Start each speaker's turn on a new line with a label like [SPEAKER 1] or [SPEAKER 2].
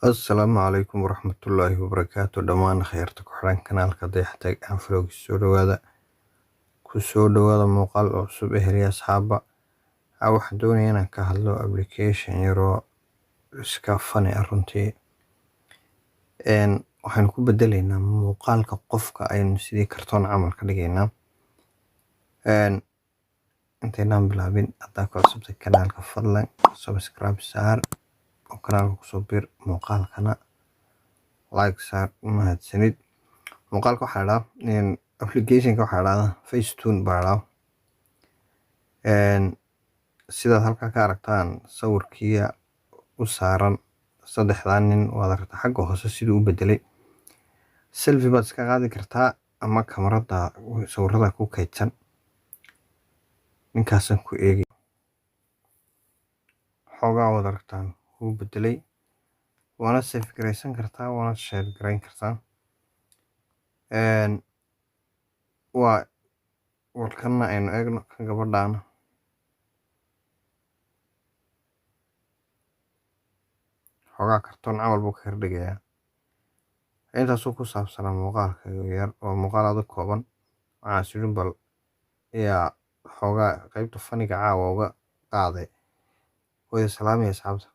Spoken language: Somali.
[SPEAKER 1] Assalaamu calaykum waraxmatullaahi wabarakaatu dhammaan khayrta ku xiran kanaalka dayaxtag aan vlog kusoo dhawaada muuqaal cusub eheliya asxaaba waxaan doonaya inaan ka hadlo application yaroo iska fani runtii waxaan ku bedeleynaa muuqaalka qofka aynu sidii kartoon camal ka dhigaynaa intaynaan bilaabin haddaa ku cusubtay kanaalka fadlan subscribe saar oo kanaalka kusoo bir muuqaalkana like saar mahadsanid muuqaalka waxaa la applicationka waxaa la Facetune baa la sidaad halkaa ka aragtaan sawirkiya u saaran saddexdan nin waad aragtaa xagga hoose siduu u bedelay selfie baad iska qaadi kartaa ama kamarada sawirada ku kaydsan ninkaasan ku eegi xoogaa waad aragtaan wuu bedelay waana save garaysan kartaa waana share garayn kartaa waa warkana aynu eegno kan gabadhaana xoogaa kartoon camal buu ka hordhigayaa intaasuu ku saabsanaa muuqaalka yar oo muuqaal adag kooban waxaan sidhin bal yaa xoogaa qaybta faniga caawa uga qaaday wada salaamaya asxaabta